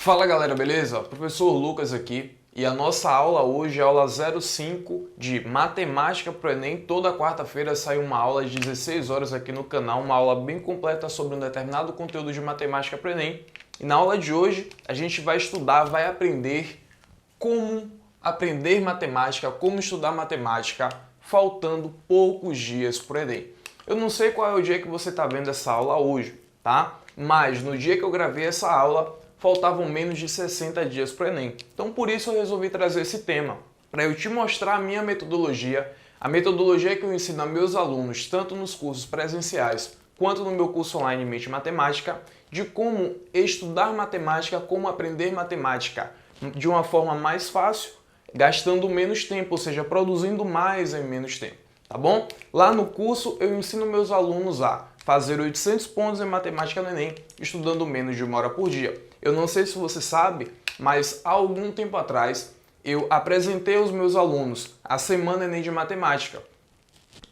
Fala galera, beleza? Professor Lucas aqui e a nossa aula hoje é a aula 05 de Matemática para o Enem. Toda quarta-feira sai uma aula às 16 horas aqui no canal, uma aula bem completa sobre um determinado conteúdo de Matemática para o Enem. E na aula de hoje a gente vai estudar, vai aprender como aprender matemática, como estudar matemática, faltando poucos dias para o Enem. Eu não sei qual é o dia que você está vendo essa aula hoje, tá? Mas no dia que eu gravei essa aula, faltavam menos de 60 dias para o Enem. Então por isso eu resolvi trazer esse tema, para eu te mostrar a minha metodologia, a metodologia que eu ensino a meus alunos, tanto nos cursos presenciais quanto no meu curso online Mente Matemática, de como estudar matemática, como aprender matemática de uma forma mais fácil, gastando menos tempo, ou seja, produzindo mais em menos tempo, tá bom? Lá no curso eu ensino meus alunos a fazer 800 pontos em matemática no Enem, estudando menos de 1 hora por dia. Eu não sei se você sabe, mas há algum tempo atrás eu apresentei aos meus alunos a Semana Enem de Matemática.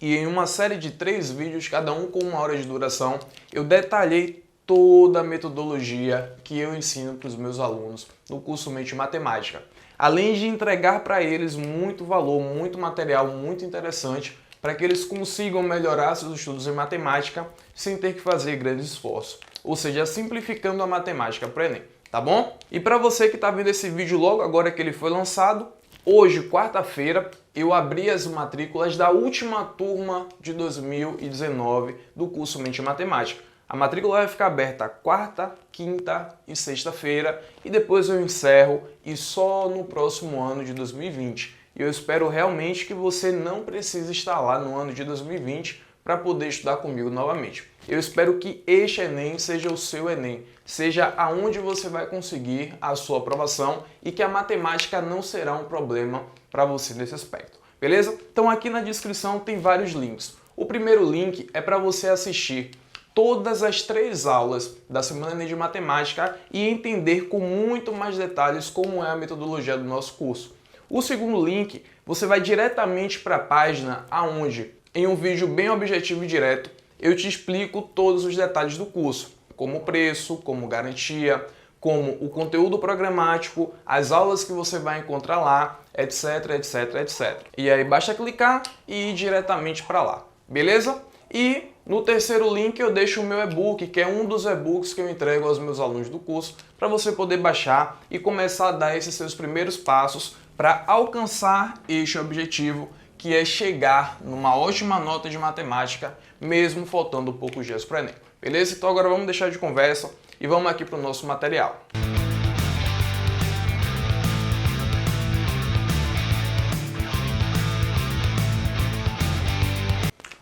E em uma série de 3 vídeos, cada um com 1 hora de duração, eu detalhei toda a metodologia que eu ensino para os meus alunos no curso Mente Matemática. Além de entregar para eles muito valor, muito material, muito interessante, para que eles consigam melhorar seus estudos em matemática sem ter que fazer grandes esforços. Ou seja, simplificando a matemática para o Enem, tá bom? E para você que está vendo esse vídeo logo agora que ele foi lançado, hoje, quarta-feira, eu abri as matrículas da última turma de 2019 do curso Mente Matemática. A matrícula vai ficar aberta quarta, quinta e sexta-feira e depois eu encerro e só no próximo ano de 2020. E eu espero realmente que você não precise estar lá no ano de 2020 para poder estudar comigo novamente. Eu espero que este Enem seja o seu Enem, seja aonde você vai conseguir a sua aprovação e que a matemática não será um problema para você nesse aspecto, beleza? Então aqui na descrição tem vários links. O primeiro link é para você assistir todas as 3 aulas da Semana Enem de Matemática e entender com muito mais detalhes como é a metodologia do nosso curso. O segundo link, você vai diretamente para a página aonde, em um vídeo bem objetivo e direto, eu te explico todos os detalhes do curso, como o preço, como garantia, como o conteúdo programático, as aulas que você vai encontrar lá, etc, etc, etc. E aí basta clicar e ir diretamente para lá, beleza? E no terceiro link eu deixo o meu e-book, que é um dos e-books que eu entrego aos meus alunos do curso, para você poder baixar e começar a dar esses seus primeiros passos para alcançar este objetivo, que é chegar numa ótima nota de matemática, mesmo faltando poucos dias para o Enem. Beleza? Então agora vamos deixar de conversa e vamos aqui para o nosso material.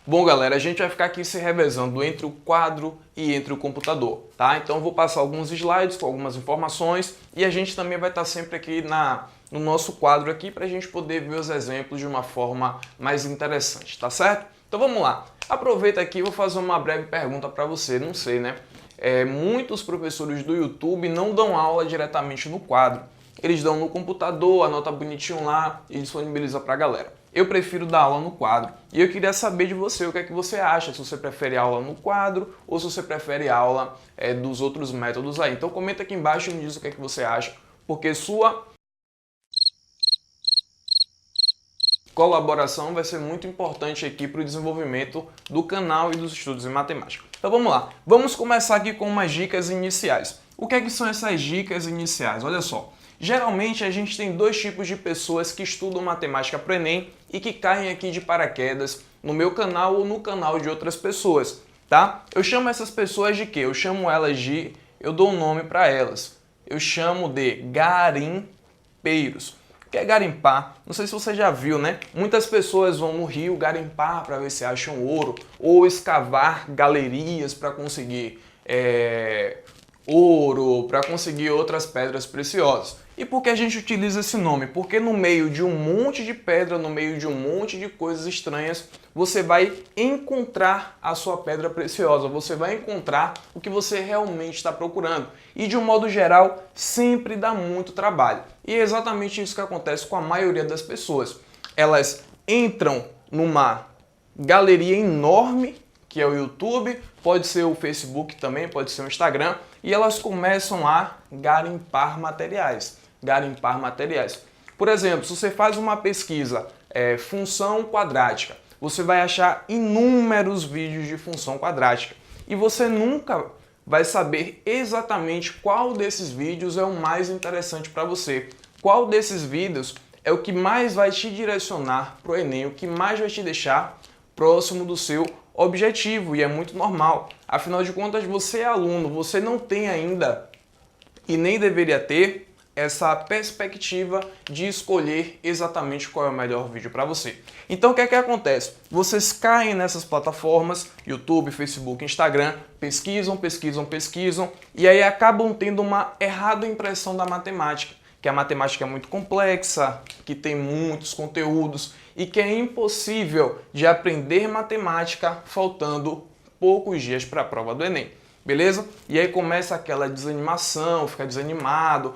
Bom, galera, a gente vai ficar aqui se revezando entre o quadro e entre o computador, tá? Então eu vou passar alguns slides com algumas informações e a gente também vai estar sempre aqui no nosso quadro aqui para a gente poder ver os exemplos de uma forma mais interessante, tá certo? Então vamos lá. Aproveita aqui e vou fazer uma breve pergunta para você, não sei, né? Muitos professores do YouTube não dão aula diretamente no quadro. Eles dão no computador, anota bonitinho lá e disponibiliza para a galera. Eu prefiro dar aula no quadro e eu queria saber de você o que é que você acha, se você prefere aula no quadro ou se você prefere aula dos outros métodos aí. Então comenta aqui embaixo e me diz o que é que você acha, porque sua colaboração vai ser muito importante aqui para o desenvolvimento do canal e dos estudos em matemática. Então vamos lá, vamos começar aqui com umas dicas iniciais. O que é que são essas dicas iniciais? Olha só. Geralmente a gente tem 2 tipos de pessoas que estudam matemática para o Enem e que caem aqui de paraquedas no meu canal ou no canal de outras pessoas, tá? Eu chamo essas pessoas de quê? Eu dou um nome para elas. Eu chamo de garimpeiros. O que é garimpar? Não sei se você já viu, né? Muitas pessoas vão no rio garimpar para ver se acham ouro ou escavar galerias para conseguir ouro, para conseguir outras pedras preciosas. E por que a gente utiliza esse nome? Porque no meio de um monte de pedra, no meio de um monte de coisas estranhas, você vai encontrar a sua pedra preciosa, você vai encontrar o que você realmente está procurando. E de um modo geral, sempre dá muito trabalho. E é exatamente isso que acontece com a maioria das pessoas. Elas entram numa galeria enorme, que é o YouTube, pode ser o Facebook também, pode ser o Instagram, e elas começam a garimpar materiais. Garimpar materiais. Por exemplo, se você faz uma pesquisa função quadrática, você vai achar inúmeros vídeos de função quadrática e você nunca vai saber exatamente qual desses vídeos é o mais interessante para você. Qual desses vídeos é o que mais vai te direcionar para o Enem, o que mais vai te deixar próximo do seu objetivo, e é muito normal. Afinal de contas, você é aluno, você não tem ainda e nem deveria ter essa perspectiva de escolher exatamente qual é o melhor vídeo para você. Então o que é que acontece? Vocês caem nessas plataformas, YouTube, Facebook, Instagram, pesquisam e aí acabam tendo uma errada impressão da matemática, que a matemática é muito complexa, que tem muitos conteúdos e que é impossível de aprender matemática faltando poucos dias para a prova do Enem. Beleza? E aí começa aquela desanimação, fica desanimado,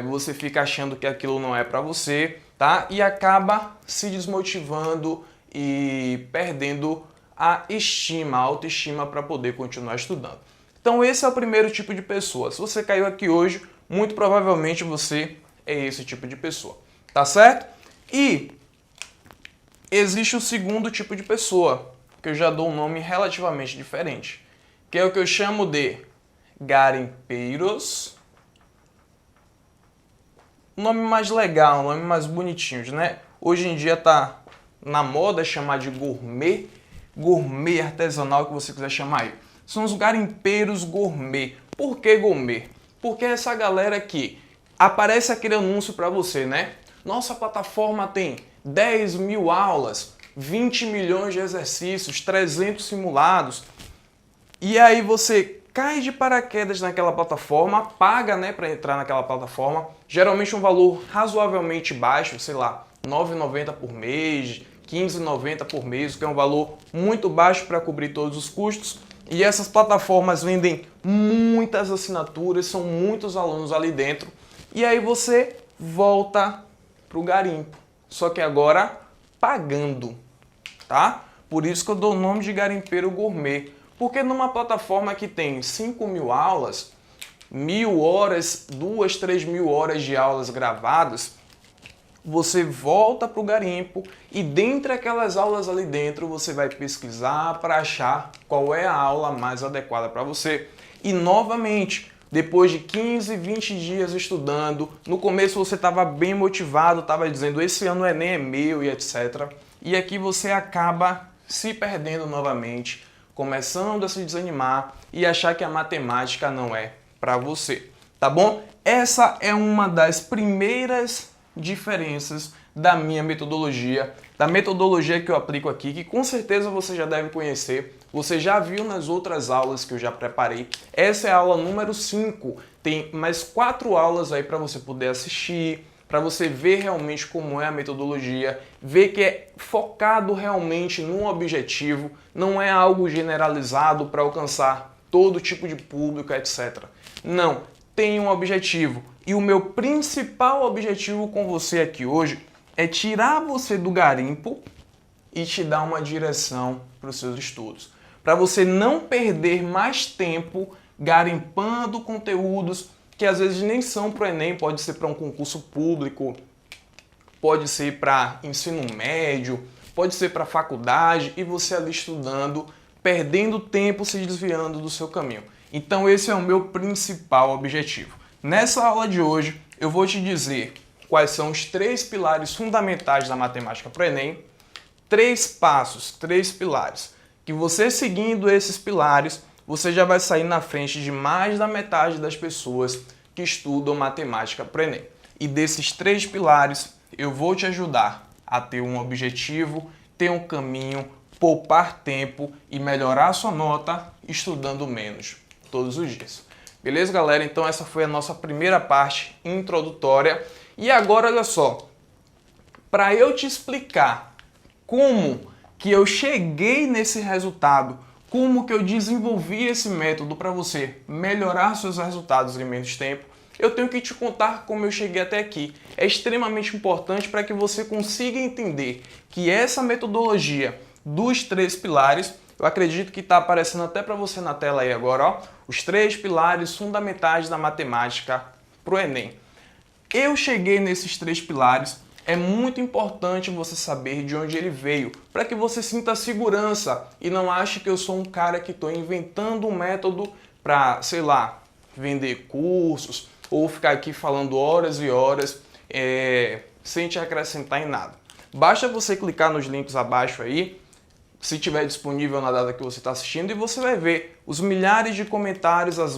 você fica achando que aquilo não é para você, tá? E acaba se desmotivando e perdendo a autoestima para poder continuar estudando. Então esse é o primeiro tipo de pessoa. Se você caiu aqui hoje, muito provavelmente você é esse tipo de pessoa, tá certo? E existe o segundo tipo de pessoa, que eu já dou um nome relativamente diferente, que é o que eu chamo de garimpeiros. Um nome mais legal, um nome mais bonitinho, né? Hoje em dia tá na moda chamar de gourmet, gourmet artesanal, que você quiser chamar aí. São os garimpeiros gourmet. Por que gourmet? Porque essa galera que aparece aquele anúncio para você, né? Nossa plataforma tem 10 mil aulas, 20 milhões de exercícios, 300 simulados. E aí você cai de paraquedas naquela plataforma, paga, né, para entrar naquela plataforma, geralmente um valor razoavelmente baixo, sei lá, R$ 9,90 por mês, R$ 15,90 por mês, que é um valor muito baixo para cobrir todos os custos. E essas plataformas vendem muitas assinaturas, são muitos alunos ali dentro. E aí você volta para o garimpo, só que agora pagando, tá? Por isso que eu dou o nome de garimpeiro gourmet. Porque numa plataforma que tem 5 mil aulas, 1.000 horas, 2, 3 mil horas de aulas gravadas, você volta para o garimpo e dentre aquelas aulas ali dentro você vai pesquisar para achar qual é a aula mais adequada para você. E novamente, depois de 15, 20 dias estudando, no começo você estava bem motivado, estava dizendo esse ano o Enem é meu e etc. E aqui você acaba se perdendo novamente, começando a se desanimar e achar que a matemática não é para você, tá bom? Essa é uma das primeiras diferenças da minha metodologia, da metodologia que eu aplico aqui, que com certeza você já deve conhecer, você já viu nas outras aulas que eu já preparei. Essa é a aula número 5, tem mais 4 aulas aí para você poder assistir, para você ver realmente como é a metodologia, ver que é focado realmente num objetivo, não é algo generalizado para alcançar todo tipo de público, etc. Não, tem um objetivo. E o meu principal objetivo com você aqui hoje é tirar você do garimpo e te dar uma direção para os seus estudos. Para você não perder mais tempo garimpando conteúdos que às vezes nem são para o Enem, pode ser para um concurso público, pode ser para ensino médio, pode ser para faculdade, e você ali estudando, perdendo tempo, se desviando do seu caminho. Então esse é o meu principal objetivo. Nessa aula de hoje eu vou te dizer quais são os 3 pilares fundamentais da matemática para o Enem, 3 passos, 3 pilares, que você seguindo esses pilares, você já vai sair na frente de mais da metade das pessoas que estudam matemática para o Enem. E desses 3 pilares, eu vou te ajudar a ter um objetivo, ter um caminho, poupar tempo e melhorar a sua nota estudando menos todos os dias. Beleza, galera? Então essa foi a nossa primeira parte introdutória. E agora, olha só, para eu te explicar como que eu cheguei nesse resultado, como que eu desenvolvi esse método para você melhorar seus resultados em menos tempo, eu tenho que te contar como eu cheguei até aqui. É extremamente importante para que você consiga entender que essa metodologia dos 3 pilares, eu acredito que está aparecendo até para você na tela aí agora, ó. Os 3 pilares fundamentais da matemática para o Enem. Eu cheguei nesses 3 pilares. É muito importante você saber de onde ele veio, para que você sinta segurança e não ache que eu sou um cara que estou inventando um método para, sei lá, vender cursos ou ficar aqui falando horas e horas sem te acrescentar em nada. Basta você clicar nos links abaixo aí, se tiver disponível na data que você está assistindo, e você vai ver os milhares de comentários, as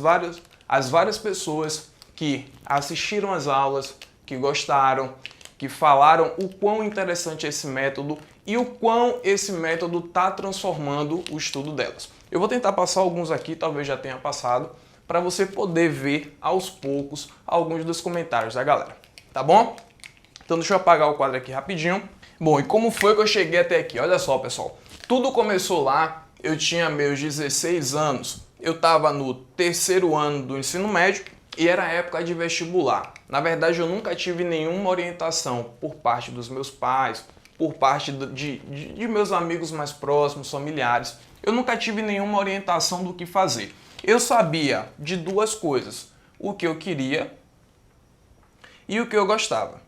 várias pessoas que assistiram às aulas, que gostaram, que falaram o quão interessante é esse método e o quão esse método está transformando o estudo delas. Eu vou tentar passar alguns aqui, talvez já tenha passado, para você poder ver aos poucos alguns dos comentários da galera, tá bom? Então deixa eu apagar o quadro aqui rapidinho. Bom, e como foi que eu cheguei até aqui? Olha só, pessoal, tudo começou lá, eu tinha meus 16 anos, eu estava no 3º ano do ensino médio e era época de vestibular. Na verdade, eu nunca tive nenhuma orientação por parte dos meus pais, por parte de meus amigos mais próximos, familiares. Eu nunca tive nenhuma orientação do que fazer. Eu sabia de 2 coisas, o que eu queria e o que eu gostava.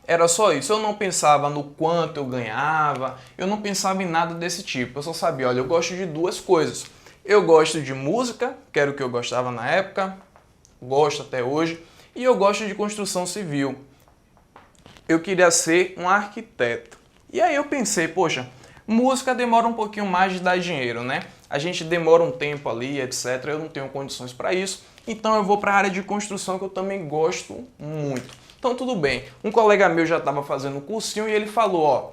Era só isso, eu não pensava no quanto eu ganhava, eu não pensava em nada desse tipo. Eu só sabia, olha, eu gosto de 2 coisas. Eu gosto de música, que era o que eu gostava na época, gosto até hoje, e eu gosto de construção civil. Eu queria ser um arquiteto. E aí eu pensei, poxa, música demora um pouquinho mais de dar dinheiro, né? A gente demora um tempo ali, etc. Eu não tenho condições para isso, então eu vou para a área de construção, que eu também gosto muito. Então tudo bem. Um colega meu já estava fazendo um cursinho e ele falou, ó,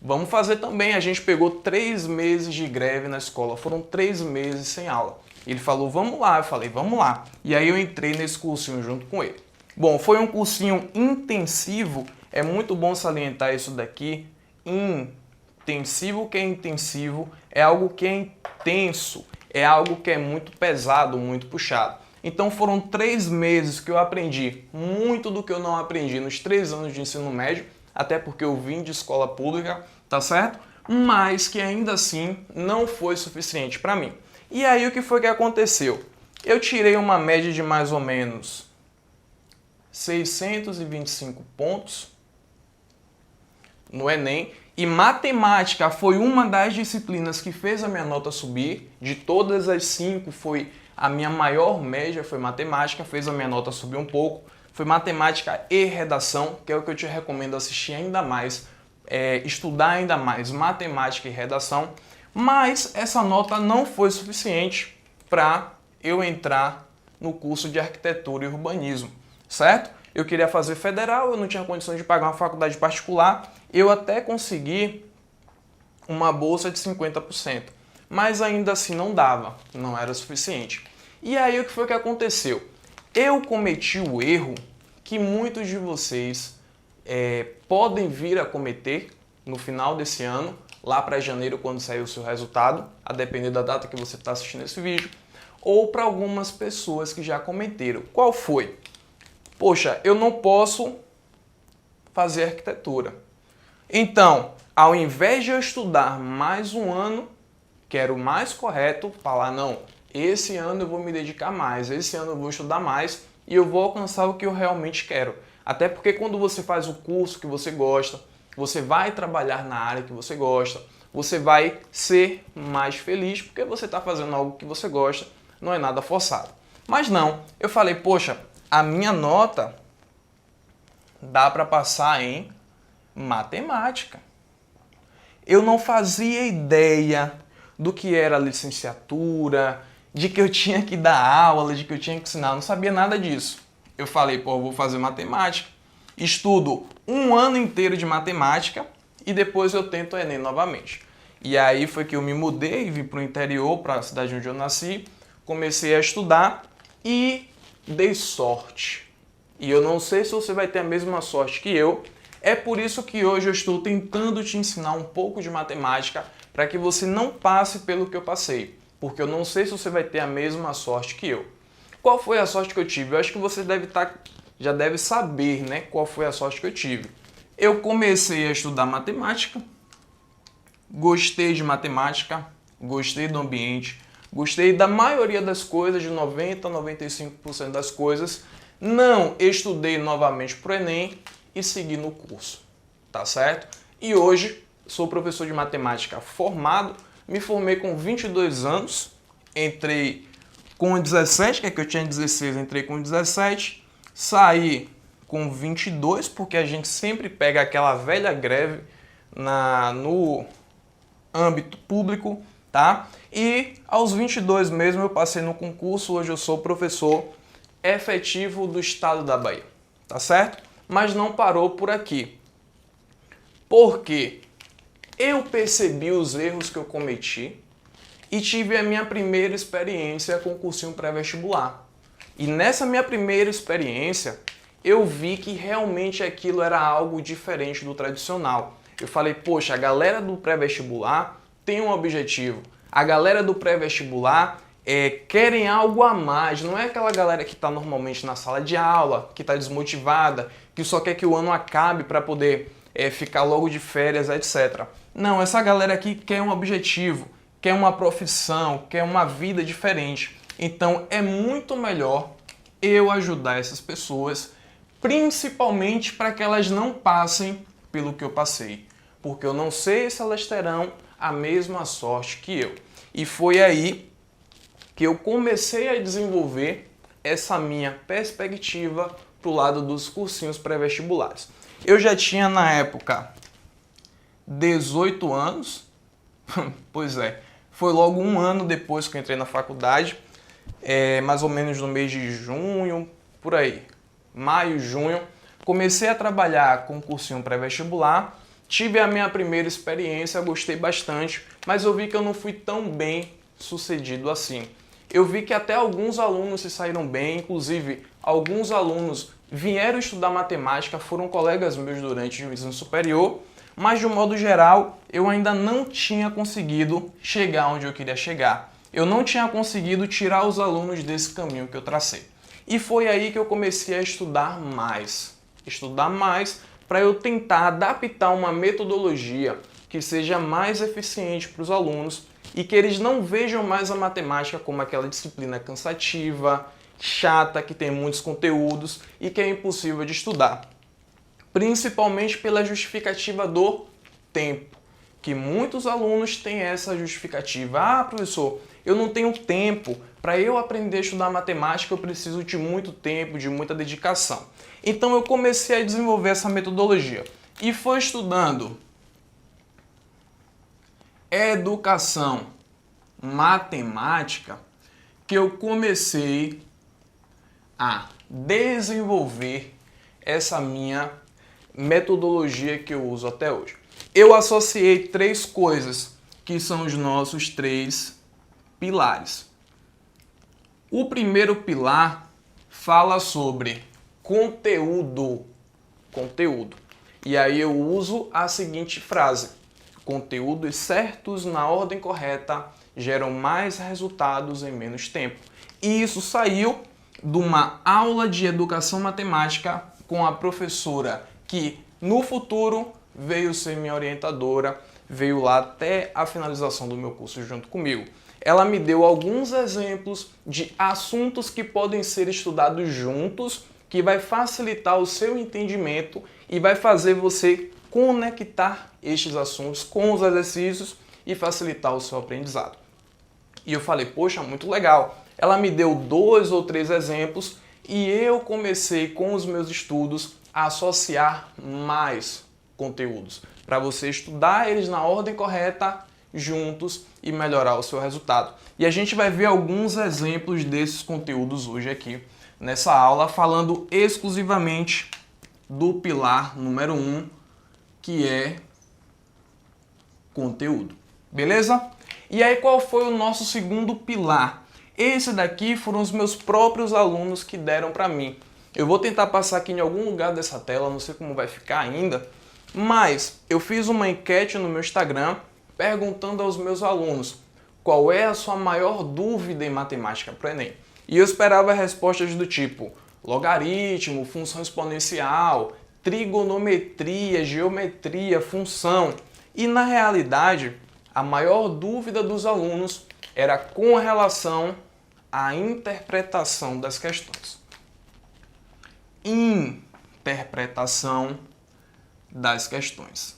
vamos fazer também. A gente pegou 3 meses de greve na escola, foram 3 meses sem aula. Ele falou, vamos lá. Eu falei, vamos lá. E aí eu entrei nesse cursinho junto com ele. Bom, foi um cursinho intensivo, é muito bom salientar isso daqui. Intensivo, que é intensivo, é algo que é intenso, é algo que é muito pesado, muito puxado. Então foram 3 meses que eu aprendi muito do que eu não aprendi nos 3 anos de ensino médio, até porque eu vim de escola pública, tá certo? Mas que ainda assim não foi suficiente para mim. E aí o que foi que aconteceu? Eu tirei uma média de mais ou menos 625 pontos no Enem, e matemática foi uma das disciplinas que fez a minha nota subir. De todas as 5, foi a minha maior média, foi matemática, fez a minha nota subir um pouco. Foi matemática e redação, que é o que eu te recomendo assistir ainda mais, estudar ainda mais matemática e redação. Mas essa nota não foi suficiente para eu entrar no curso de arquitetura e urbanismo, certo? Eu queria fazer federal, eu não tinha condições de pagar uma faculdade particular, eu até consegui uma bolsa de 50%, mas ainda assim não dava, não era suficiente. E aí o que foi que aconteceu? Eu cometi o erro que muitos de vocês podem vir a cometer no final desse ano, lá para janeiro, quando sair o seu resultado, a depender da data que você está assistindo esse vídeo, ou para algumas pessoas que já cometeram. Qual foi? Poxa, eu não posso fazer arquitetura. Então, ao invés de eu estudar mais um ano, que era o mais correto, falar, não, esse ano eu vou me dedicar mais, esse ano eu vou estudar mais e eu vou alcançar o que eu realmente quero. Até porque quando você faz o curso que você gosta, você vai trabalhar na área que você gosta, você vai ser mais feliz porque você está fazendo algo que você gosta, não é nada forçado. Mas não, eu falei, poxa, a minha nota dá para passar em matemática. Eu não fazia ideia do que era licenciatura, de que eu tinha que dar aula, de que eu tinha que ensinar, eu não sabia nada disso. Eu falei, pô, eu vou fazer matemática. Estudo um ano inteiro de matemática e depois eu tento o Enem novamente. E aí foi que eu me mudei, vim para o interior, para a cidade onde eu nasci, comecei a estudar e dei sorte. E eu não sei se você vai ter a mesma sorte que eu. É por isso que hoje eu estou tentando te ensinar um pouco de matemática para que você não passe pelo que eu passei. Porque eu não sei se você vai ter a mesma sorte que eu. Qual foi a sorte que eu tive? Eu acho que você já deve saber, né, qual foi a sorte que eu tive. Eu comecei a estudar matemática, gostei de matemática, gostei do ambiente, Gostei da maioria das coisas, de 90% a 95% das coisas. Não estudei novamente para o Enem e segui no curso, tá certo? E hoje sou professor de matemática formado, me formei com 22 anos, entrei com 17, que é que eu tinha 16, entrei com 17, saí com 22, porque a gente sempre pega aquela velha greve no âmbito público, tá? E aos 22 mesmo eu passei no concurso, hoje eu sou professor efetivo do estado da Bahia, tá certo? Mas não parou por aqui. Porque eu percebi os erros que eu cometi e tive a minha primeira experiência com o cursinho pré-vestibular. E nessa minha primeira experiência, eu vi que realmente aquilo era algo diferente do tradicional. Eu falei, poxa, a galera do pré-vestibular tem um objetivo. A galera do pré-vestibular querem algo a mais. Não é aquela galera que está normalmente na sala de aula, que está desmotivada, que só quer que o ano acabe para poder ficar logo de férias, etc. Não, essa galera aqui quer um objetivo, quer uma profissão, quer uma vida diferente. Então é muito melhor eu ajudar essas pessoas, principalmente para que elas não passem pelo que eu passei. Porque eu não sei se elas terão a mesma sorte que eu. E foi aí que eu comecei a desenvolver essa minha perspectiva para o lado dos cursinhos pré-vestibulares. Eu já tinha na época 18 anos, pois é, foi logo um ano depois que eu entrei na faculdade, mais ou menos no mês de junho, por aí, maio, junho, comecei a trabalhar com cursinho pré-vestibular, tive a minha primeira experiência, gostei bastante, mas eu vi que eu não fui tão bem sucedido assim. Eu vi que até alguns alunos se saíram bem, inclusive alguns alunos vieram estudar matemática, foram colegas meus durante o ensino superior, mas de um modo geral eu ainda não tinha conseguido chegar onde eu queria chegar. Eu não tinha conseguido tirar os alunos desse caminho que eu tracei. E foi aí que eu comecei a estudar mais para eu tentar adaptar uma metodologia que seja mais eficiente para os alunos e que eles não vejam mais a matemática como aquela disciplina cansativa, chata, que tem muitos conteúdos e que é impossível de estudar. Principalmente pela justificativa do tempo, que muitos alunos têm essa justificativa. Ah, professor, eu não tenho tempo. Para eu aprender a estudar matemática, eu preciso de muito tempo, de muita dedicação. Então eu comecei a desenvolver essa metodologia e foi estudando educação matemática que eu comecei a desenvolver essa minha metodologia que eu uso até hoje. Eu associei três coisas que são os nossos três pilares. O primeiro pilar fala sobre conteúdo. E aí eu uso a seguinte frase: conteúdos certos na ordem correta geram mais resultados em menos tempo. E isso saiu de uma aula de educação matemática com a professora que no futuro veio ser minha orientadora, veio lá até a finalização do meu curso junto comigo. Ela me deu alguns exemplos de assuntos que podem ser estudados juntos, que vai facilitar o seu entendimento e vai fazer você conectar estes assuntos com os exercícios e facilitar o seu aprendizado. E eu falei, poxa, muito legal. Ela me deu 2 ou 3 exemplos e eu comecei com os meus estudos a associar mais conteúdos para você estudar eles na ordem correta juntos e melhorar o seu resultado. E a gente vai ver alguns exemplos desses conteúdos hoje aqui nessa aula, falando exclusivamente do pilar número 1, que é conteúdo. Beleza? E aí qual foi o nosso segundo pilar? Esse daqui foram os meus próprios alunos que deram para mim. Eu vou tentar passar aqui em algum lugar dessa tela, não sei como vai ficar ainda, mas eu fiz uma enquete no meu Instagram perguntando aos meus alunos qual é a sua maior dúvida em matemática para o Enem. E eu esperava respostas do tipo logaritmo, função exponencial, trigonometria, geometria, função. E na realidade, a maior dúvida dos alunos era com relação à interpretação das questões. Interpretação das questões.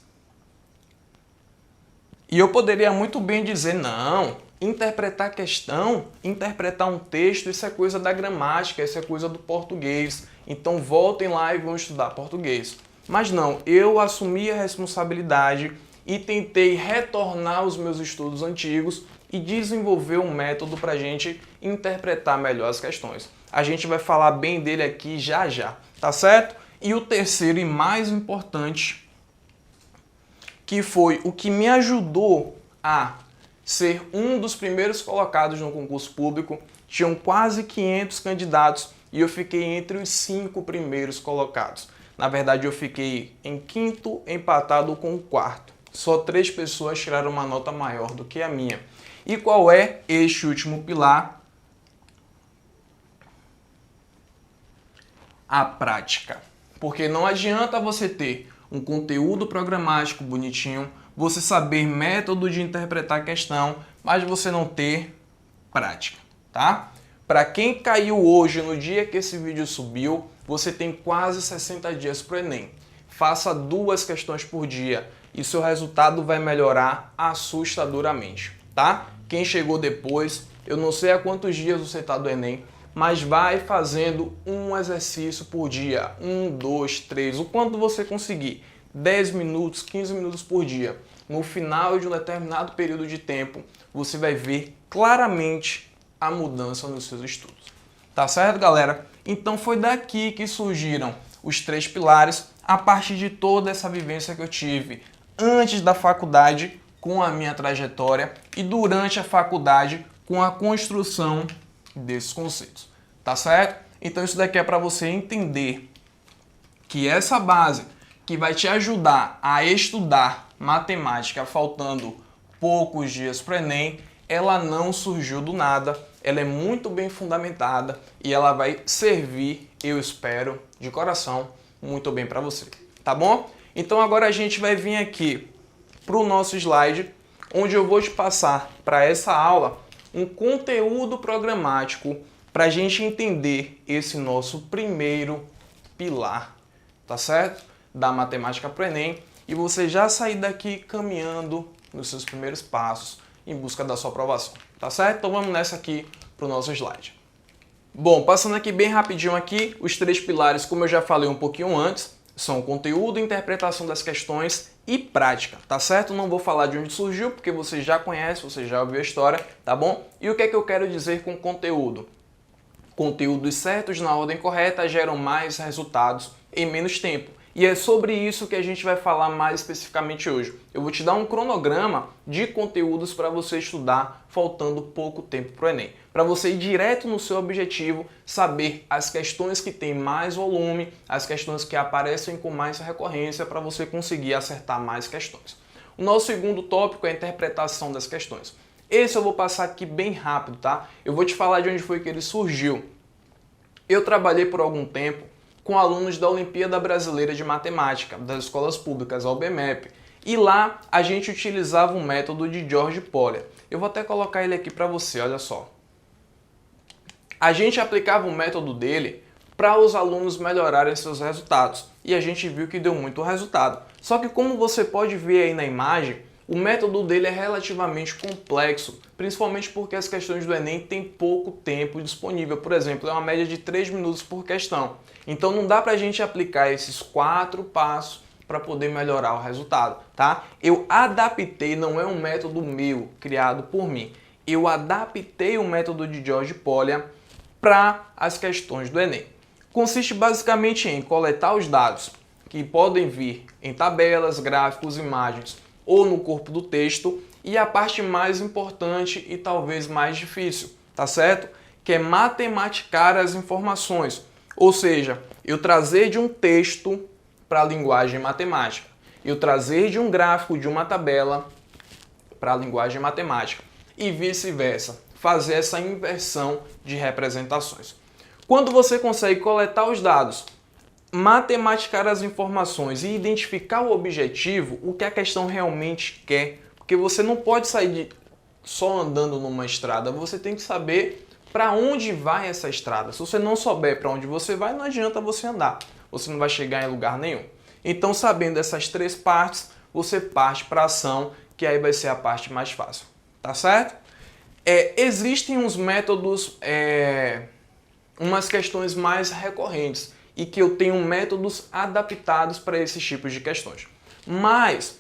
E eu poderia muito bem dizer, não, interpretar questão, interpretar um texto, isso é coisa da gramática, isso é coisa do português. Então voltem lá e vão estudar português. Mas não, eu assumi a responsabilidade e tentei retornar aos meus estudos antigos e desenvolver um método para a gente interpretar melhor as questões. A gente vai falar bem dele aqui já já, tá certo? E o terceiro e mais importante, que foi o que me ajudou a ser um dos primeiros colocados no concurso público. Tinham quase 500 candidatos e eu fiquei entre os 5 primeiros colocados. Na verdade, eu fiquei em quinto, empatado com o quarto. Só 3 pessoas tiraram uma nota maior do que a minha. E qual é este último pilar? A prática. Porque não adianta você ter um conteúdo programático bonitinho, você saber método de interpretar a questão, mas você não ter prática, tá? Para quem caiu hoje, no dia que esse vídeo subiu, você tem quase 60 dias para o Enem. Faça 2 questões por dia e seu resultado vai melhorar assustadoramente, tá? Quem chegou depois, eu não sei há quantos dias você está do Enem, mas vai fazendo um exercício por dia, 1, 2, 3, o quanto você conseguir, 10 minutos, 15 minutos por dia. No final de um determinado período de tempo, você vai ver claramente a mudança nos seus estudos. Tá certo, galera? Então foi daqui que surgiram os 3 pilares, a partir de toda essa vivência que eu tive antes da faculdade com a minha trajetória e durante a faculdade com a construção desses conceitos. Tá certo? Então isso daqui é para você entender que essa base que vai te ajudar a estudar matemática faltando poucos dias para o Enem, ela não surgiu do nada, ela é muito bem fundamentada e ela vai servir, eu espero, de coração, muito bem para você, tá bom? Então agora a gente vai vir aqui para o nosso slide, onde eu vou te passar para essa aula um conteúdo programático para a gente entender esse nosso primeiro pilar, tá certo? Da matemática para o Enem, e você já sair daqui caminhando nos seus primeiros passos em busca da sua aprovação, tá certo? Então vamos nessa aqui para o nosso slide. Bom, passando aqui bem rapidinho aqui, os 3 pilares, como eu já falei um pouquinho antes, são conteúdo, interpretação das questões e prática, tá certo? Não vou falar de onde surgiu, porque você já conhece, você já ouviu a história, tá bom? E o que é que eu quero dizer com conteúdo? Conteúdos certos na ordem correta geram mais resultados em menos tempo. E é sobre isso que a gente vai falar mais especificamente hoje. Eu vou te dar um cronograma de conteúdos para você estudar faltando pouco tempo para o Enem. Para você ir direto no seu objetivo, saber as questões que têm mais volume, as questões que aparecem com mais recorrência, para você conseguir acertar mais questões. O nosso segundo tópico é a interpretação das questões. Esse eu vou passar aqui bem rápido, tá? Eu vou te falar de onde foi que ele surgiu. Eu trabalhei por algum tempo com alunos da Olimpíada Brasileira de Matemática, das escolas públicas, a OBMEP. E lá a gente utilizava um método de George Polya. Eu vou até colocar ele aqui para você, olha só. A gente aplicava o método dele para os alunos melhorarem seus resultados. E a gente viu que deu muito resultado. Só que como você pode ver aí na imagem, o método dele é relativamente complexo, principalmente porque as questões do Enem têm pouco tempo disponível. Por exemplo, é uma média de 3 minutos por questão. Então não dá para a gente aplicar esses 4 passos para poder melhorar o resultado, tá? Eu adaptei, não é um método meu, criado por mim. Eu adaptei o método de George Polya para as questões do Enem. Consiste basicamente em coletar os dados que podem vir em tabelas, gráficos, imagens ou no corpo do texto, e a parte mais importante e talvez mais difícil, tá certo? Que é matematicar as informações, ou seja, eu trazer de um texto para a linguagem matemática, eu trazer de um gráfico, de uma tabela para a linguagem matemática e vice-versa, fazer essa inversão de representações. Quando você consegue coletar os dados, matematicar as informações e identificar o objetivo, o que a questão realmente quer, porque você não pode sair só andando numa estrada, você tem que saber para onde vai essa estrada. Se você não souber para onde você vai, não adianta você andar. Você não vai chegar em lugar nenhum. Então, sabendo essas três partes, você parte para a ação, que aí vai ser a parte mais fácil. Tá certo? Existem uns métodos, umas questões mais recorrentes e que eu tenho métodos adaptados para esses tipos de questões. Mas,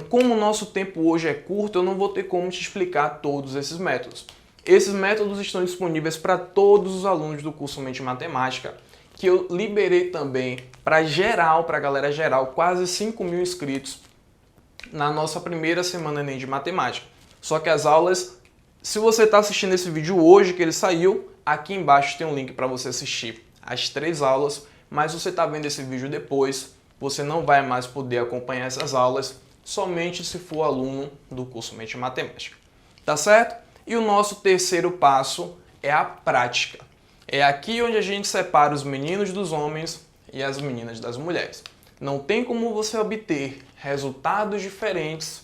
como o nosso tempo hoje é curto, eu não vou ter como te explicar todos esses métodos. Esses métodos estão disponíveis para todos os alunos do curso Mente Matemática, que eu liberei também para geral, para a galera geral, quase 5.000 inscritos na nossa primeira semana Enem de Matemática. Só que as aulas, se você está assistindo esse vídeo hoje, que ele saiu, aqui embaixo tem um link para você assistir as 3 aulas, mas se você está vendo esse vídeo depois, você não vai mais poder acompanhar essas aulas, somente se for aluno do curso Mente Matemática. Tá certo? E o nosso terceiro passo é a prática. É aqui onde a gente separa os meninos dos homens e as meninas das mulheres. Não tem como você obter resultados diferentes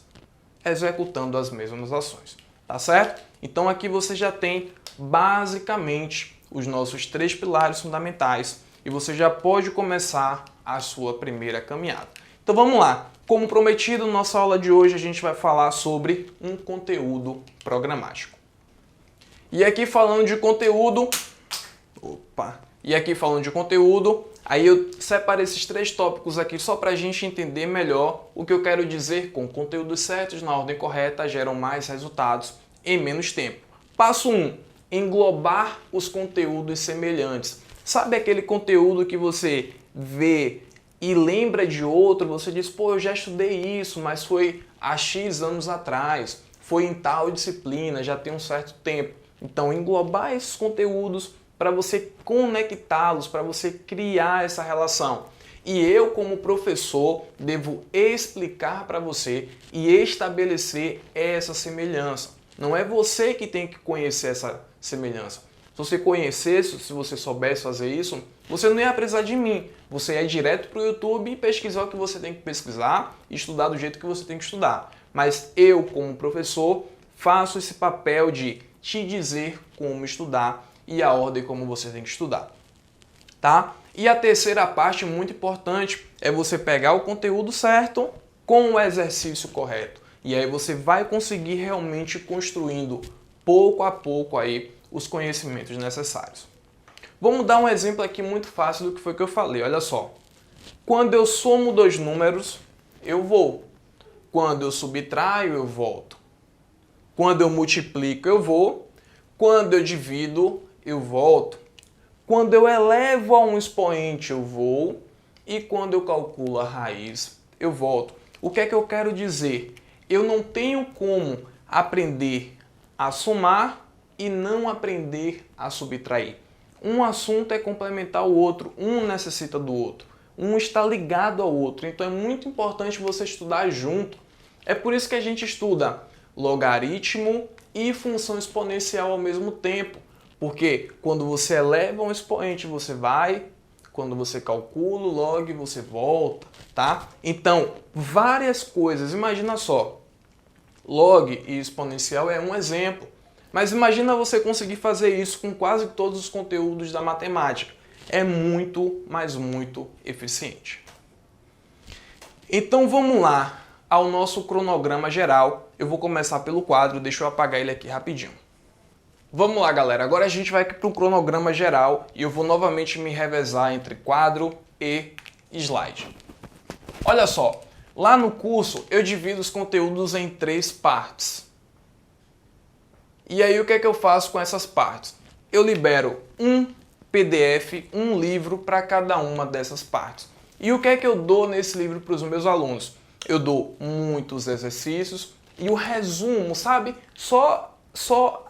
executando as mesmas ações. Tá certo? Então aqui você já tem basicamente os nossos 3 pilares fundamentais e você já pode começar a sua primeira caminhada. Então vamos lá. Como prometido, nossa aula de hoje a gente vai falar sobre um conteúdo programático. E aqui falando de conteúdo, aí eu separei esses 3 tópicos aqui só para a gente entender melhor o que eu quero dizer com conteúdos certos na ordem correta geram mais resultados em menos tempo. Passo 1, englobar os conteúdos semelhantes. Sabe aquele conteúdo que você vê e lembra de outro, você diz, pô, eu já estudei isso, mas foi há X anos atrás, foi em tal disciplina, já tem um certo tempo. Então, englobar esses conteúdos para você conectá-los, para você criar essa relação. E eu, como professor, devo explicar para você e estabelecer essa semelhança. Não é você que tem que conhecer essa semelhança. Se você conhecesse, se você soubesse fazer isso, você não ia precisar de mim. Você ia direto para o YouTube e pesquisar o que você tem que pesquisar e estudar do jeito que você tem que estudar. Mas eu, como professor, faço esse papel de te dizer como estudar e a ordem como você tem que estudar. Tá? E a terceira parte, muito importante, é você pegar o conteúdo certo com o exercício correto. E aí você vai conseguir realmente construindo pouco a pouco aí os conhecimentos necessários. Vamos dar um exemplo aqui muito fácil do que foi que eu falei. Olha só. Quando eu somo 2 números, eu vou. Quando eu subtraio, eu volto. Quando eu multiplico, eu vou. Quando eu divido, eu volto. Quando eu elevo a um expoente, eu vou. E quando eu calculo a raiz, eu volto. O que é que eu quero dizer? Eu não tenho como aprender a somar e não aprender a subtrair. Um assunto é complementar o outro, um necessita do outro. Um está ligado ao outro, então é muito importante você estudar junto. É por isso que a gente estuda logaritmo e função exponencial ao mesmo tempo. Porque quando você eleva um expoente, você vai, quando você calcula o log, você volta, tá? Então, várias coisas, imagina só, log e exponencial é um exemplo. Mas imagina você conseguir fazer isso com quase todos os conteúdos da matemática. É muito, mas muito eficiente. Então vamos lá ao nosso cronograma geral. Eu vou começar pelo quadro, deixa eu apagar ele aqui rapidinho. Vamos lá, galera. Agora a gente vai para o cronograma geral e eu vou novamente me revezar entre quadro e slide. Olha só, lá no curso eu divido os conteúdos em 3 partes. E aí o que é que eu faço com essas partes? Eu libero um PDF, um livro para cada uma dessas partes. E o que é que eu dou nesse livro para os meus alunos? Eu dou muitos exercícios e o resumo, sabe? Só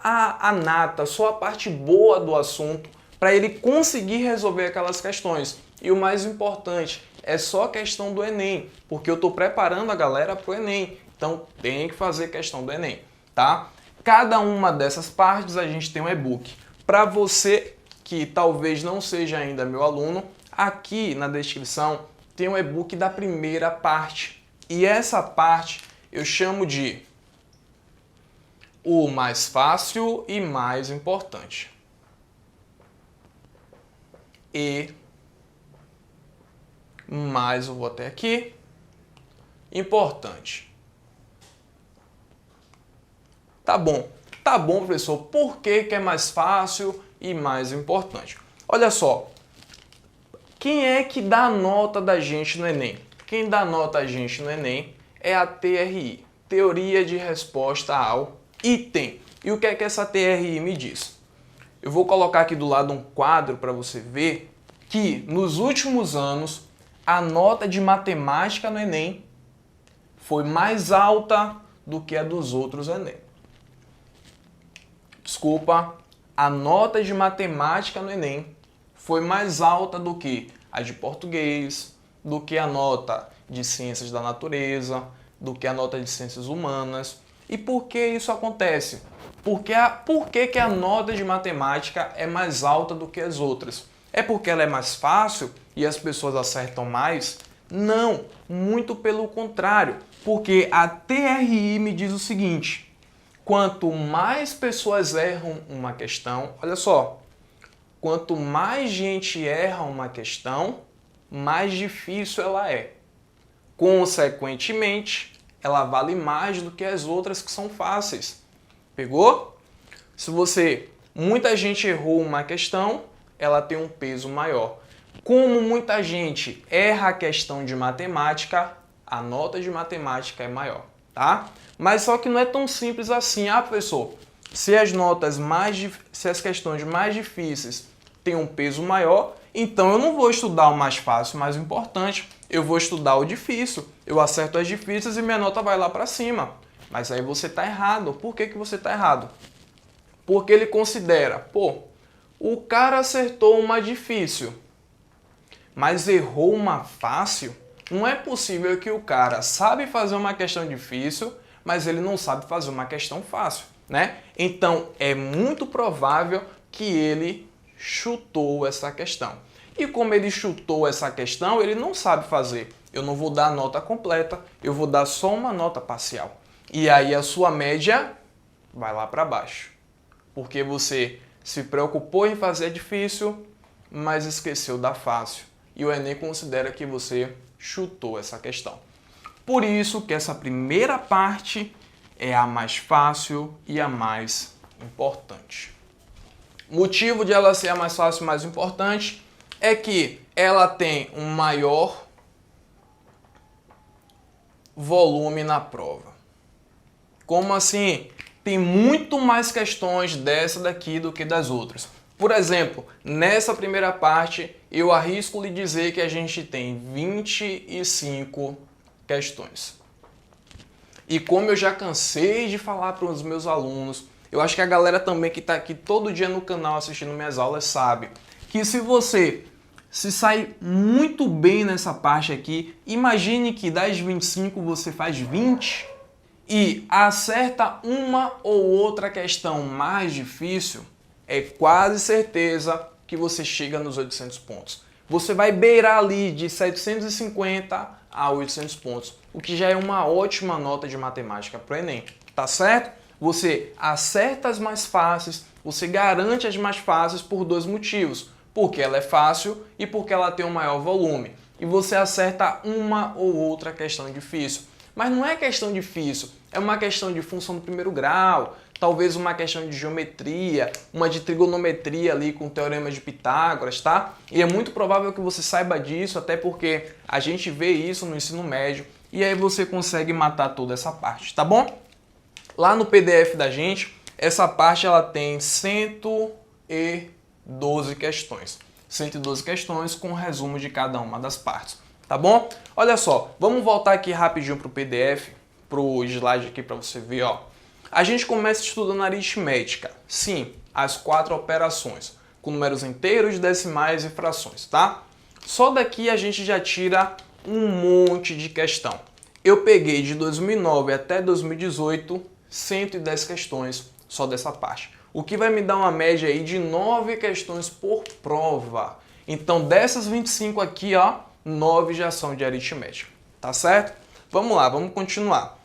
a nata, só a parte boa do assunto para ele conseguir resolver aquelas questões. E o mais importante, é só a questão do Enem, porque eu estou preparando a galera para o Enem. Então tem que fazer questão do Enem, tá? Cada uma dessas partes a gente tem um e-book. Para você que talvez não seja ainda meu aluno, aqui na descrição tem um e-book da primeira parte. E essa parte eu chamo de o mais fácil e mais importante. E mais, eu vou até aqui, importante. Tá bom, professor. Por que que é mais fácil e mais importante? Olha só, quem é que dá nota da gente no Enem? Quem dá nota a gente no Enem é a TRI, Teoria de Resposta ao Item. E o que é que essa TRI me diz? Eu vou colocar aqui do lado um quadro para você ver que nos últimos anos a nota de matemática no Enem foi mais alta do que a dos outros Enem. Desculpa, a nota de matemática no Enem foi mais alta do que a de português, do que a nota de ciências da natureza, do que a nota de ciências humanas. E por que isso acontece? Por que que a nota de matemática é mais alta do que as outras? É porque ela é mais fácil e as pessoas acertam mais? Não, muito pelo contrário. Porque a TRI me diz o seguinte: quanto mais pessoas erram uma questão, olha só, quanto mais gente erra uma questão, mais difícil ela é. Consequentemente, ela vale mais do que as outras que são fáceis. Pegou? Se muita gente errou uma questão, ela tem um peso maior. Como muita gente erra a questão de matemática, a nota de matemática é maior, tá? Mas só que não é tão simples assim. Ah, professor, se as questões mais difíceis têm um peso maior, então eu não vou estudar o mais fácil, o mais importante, eu vou estudar o difícil. Eu acerto as difíceis e minha nota vai lá para cima. Mas aí você está errado. Por que que você está errado? Porque ele considera, pô, o cara acertou uma difícil, mas errou uma fácil. Não é possível que o cara sabe fazer uma questão difícil, mas ele não sabe fazer uma questão fácil, né? Então, é muito provável que ele chutou essa questão. E como ele chutou essa questão, ele não sabe fazer. Eu não vou dar a nota completa, eu vou dar só uma nota parcial. E aí a sua média vai lá para baixo. Porque você se preocupou em fazer difícil, mas esqueceu da fácil. E o Enem considera que você chutou essa questão. Por isso que essa primeira parte é a mais fácil e a mais importante. O motivo de ela ser a mais fácil e mais importante é que ela tem um maior volume na prova. Como assim? Tem muito mais questões dessa daqui do que das outras. Por exemplo, nessa primeira parte, eu arrisco lhe dizer que a gente tem 25 questões. E como eu já cansei de falar para os meus alunos, eu acho que a galera também que está aqui todo dia no canal assistindo minhas aulas sabe que se você se sair muito bem nessa parte aqui, imagine que das 25 você faz 20 e acerta uma ou outra questão mais difícil, é quase certeza que você chega nos 800 pontos. Você vai beirar ali de 750 a 800 pontos, o que já é uma ótima nota de matemática para o Enem, tá certo? Você acerta as mais fáceis, você garante as mais fáceis por dois motivos. Porque ela é fácil e porque ela tem um maior volume. E você acerta uma ou outra questão difícil. Mas não é questão difícil, é uma questão de função do primeiro grau, talvez uma questão de geometria, uma de trigonometria ali com o teorema de Pitágoras, tá? E é muito provável que você saiba disso, até porque a gente vê isso no ensino médio e aí você consegue matar toda essa parte, tá bom? Lá no PDF da gente, essa parte ela tem 112 questões. 112 questões com resumo de cada uma das partes. Tá bom? Olha só, vamos voltar aqui rapidinho para o PDF, para o slide aqui para você ver, ó. A gente começa estudando aritmética. Sim, as 4 operações, com números inteiros, decimais e frações, tá? Só daqui a gente já tira um monte de questão. Eu peguei de 2009 até 2018, 110 questões só dessa parte. O que vai me dar uma média aí de 9 questões por prova. Então, dessas 25 aqui, ó, 9 já são de aritmética, tá certo? Vamos lá, vamos continuar.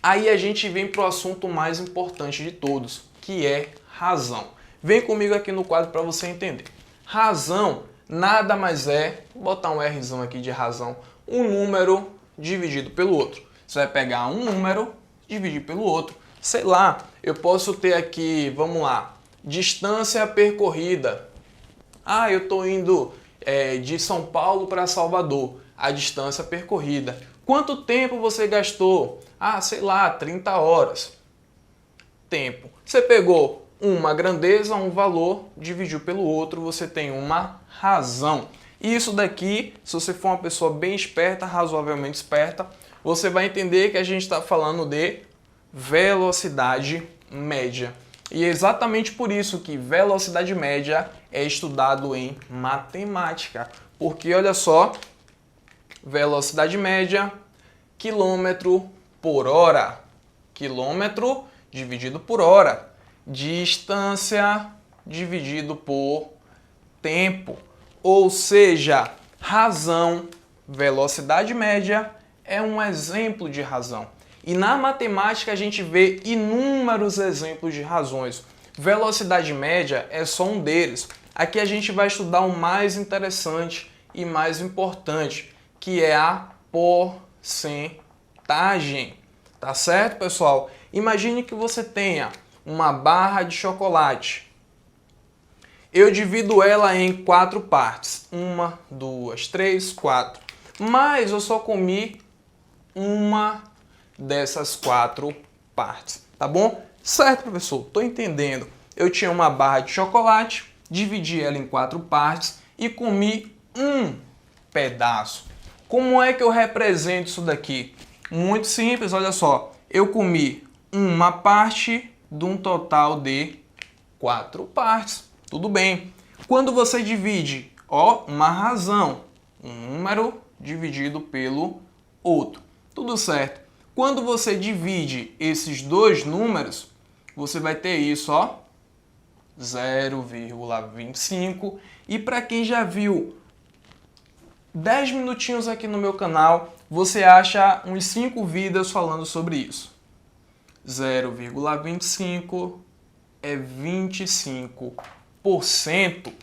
Aí a gente vem para o assunto mais importante de todos, que é razão. Vem comigo aqui no quadro para você entender. Razão nada mais é, vou botar um Rzão aqui de razão, um número dividido pelo outro. Você vai pegar um número, dividir pelo outro. Sei lá, eu posso ter aqui, vamos lá, distância percorrida. Ah, eu estou indo de São Paulo para Salvador, a distância percorrida. Quanto tempo você gastou? Ah, sei lá, 30 horas. Tempo. Você pegou uma grandeza, um valor, dividiu pelo outro, você tem uma razão. E isso daqui, se você for uma pessoa bem esperta, razoavelmente esperta, você vai entender que a gente está falando de velocidade média. E é exatamente por isso que velocidade média é estudado em matemática. Porque olha só, velocidade média, quilômetro por hora. Quilômetro dividido por hora. Distância dividido por tempo. Ou seja, razão, velocidade média é um exemplo de razão. E na matemática a gente vê inúmeros exemplos de razões. Velocidade média é só um deles. Aqui a gente vai estudar o mais interessante e mais importante, que é a porcentagem. Tá certo, pessoal? Imagine que você tenha uma barra de chocolate. Eu divido ela em 4 partes. 1, 2, 3, 4. Mas eu só comi uma dessas 4 partes. Tá bom? Certo, professor? Tô entendendo. Eu tinha uma barra de chocolate, dividi ela em 4 partes e comi um pedaço. Como é que eu represento isso daqui? Muito simples, olha só. Eu comi uma parte de um total de 4 partes. Tudo bem. Quando você divide, ó, uma razão, um número dividido pelo outro. Tudo certo. Quando você divide esses dois números, você vai ter isso, ó, 0,25. E para quem já viu 10 minutinhos aqui no meu canal, você acha uns 5 vídeos falando sobre isso. 0,25 é 25%.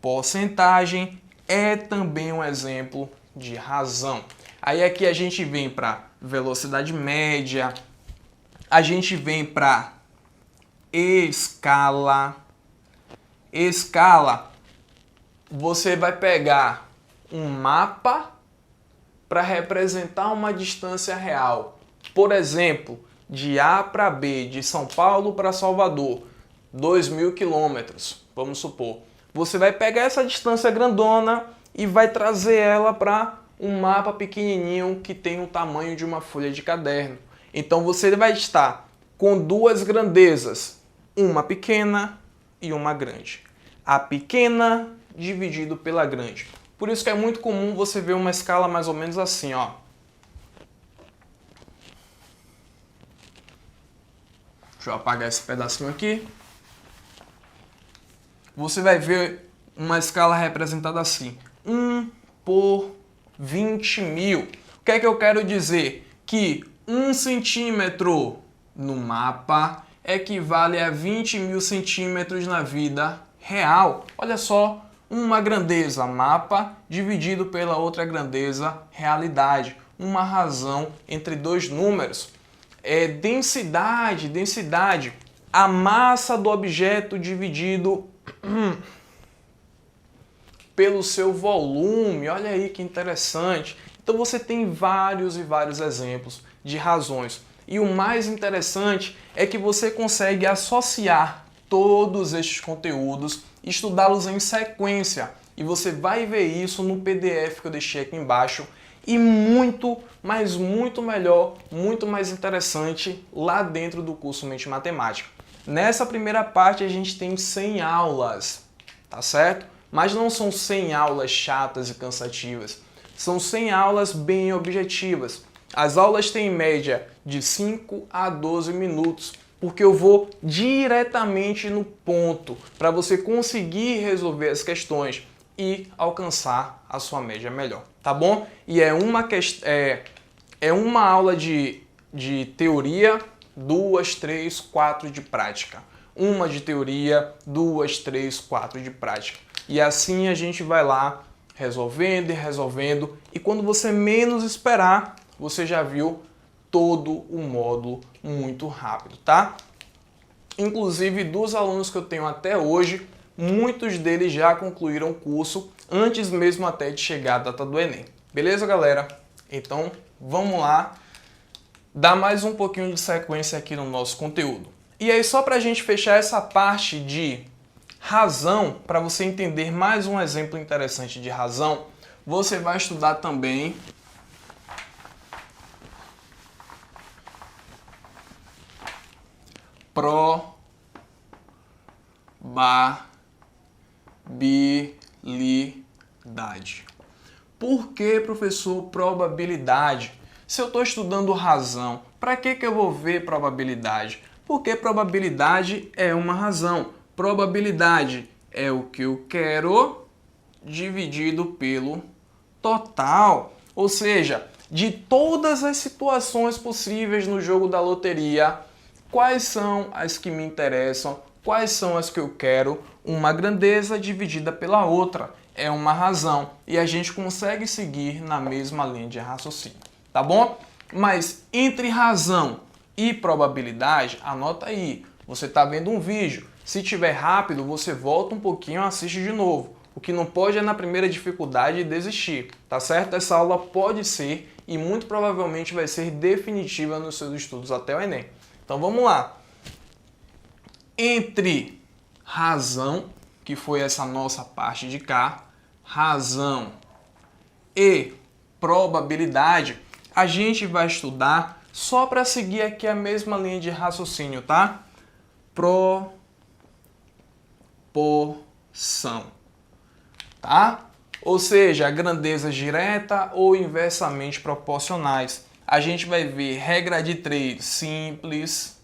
Porcentagem é também um exemplo de razão. Aí aqui a gente vem para velocidade média, a gente vem para escala. Escala, você vai pegar um mapa para representar uma distância real. Por exemplo, de A para B, de São Paulo para Salvador, 2.000 quilômetros, vamos supor. Você vai pegar essa distância grandona e vai trazer ela para um mapa pequenininho que tem o tamanho de uma folha de caderno. Então você vai estar com duas grandezas, uma pequena e uma grande. A pequena dividido pela grande. Por isso que é muito comum você ver uma escala mais ou menos assim, ó. Deixa eu apagar esse pedacinho aqui. Você vai ver uma escala representada assim. 1 por 20.000. O que é que eu quero dizer? Que 1 centímetro no mapa equivale a 20.000 centímetros na vida real. Olha só, uma grandeza, mapa, dividido pela outra grandeza, realidade. Uma razão entre dois números. Densidade. A massa do objeto dividido pelo seu volume. Olha aí que interessante. Então você tem vários e vários exemplos de razões. E o mais interessante é que você consegue associar todos estes conteúdos, estudá-los em sequência. E você vai ver isso no PDF que eu deixei aqui embaixo. E muito, mas muito melhor, muito mais interessante lá dentro do curso Mente Matemática. Nessa primeira parte a gente tem 100 aulas, tá certo? Mas não são 100 aulas chatas e cansativas. São 100 aulas bem objetivas. As aulas têm em média de 5 a 12 minutos, porque eu vou diretamente no ponto para você conseguir resolver as questões e alcançar a sua média melhor, tá bom? E é uma aula de de teoria, 2, 3, 4 de prática. Uma de teoria, 2, 3, 4 de prática. E assim a gente vai lá resolvendo e resolvendo. E quando você menos esperar, você já viu todo o módulo muito rápido, tá? Inclusive, dos alunos que eu tenho até hoje, muitos deles já concluíram o curso antes mesmo até de chegar a data do Enem. Beleza, galera? Então, vamos lá dar mais um pouquinho de sequência aqui no nosso conteúdo. E aí, só para a gente fechar essa parte de razão, para você entender mais um exemplo interessante de razão, você vai estudar também probabilidade. Por que, professor, probabilidade? Se eu estou estudando razão, para que eu vou ver probabilidade? Porque probabilidade é uma razão. Probabilidade é o que eu quero dividido pelo total. Ou seja, de todas as situações possíveis no jogo da loteria, quais são as que me interessam, quais são as que eu quero, uma grandeza dividida pela outra. É uma razão e a gente consegue seguir na mesma linha de raciocínio, tá bom? Mas entre razão e probabilidade, anota aí, você está vendo um vídeo, se tiver rápido você volta um pouquinho e assiste de novo. O que não pode é na primeira dificuldade desistir, tá certo? Essa aula pode ser e muito provavelmente vai ser definitiva nos seus estudos até o Enem. Então vamos lá. Entre razão, que foi essa nossa parte de cá, razão e probabilidade, a gente vai estudar só para seguir aqui a mesma linha de raciocínio, tá? Proporção, tá? Ou seja, grandezas direta ou inversamente proporcionais. A gente vai ver regra de 3 simples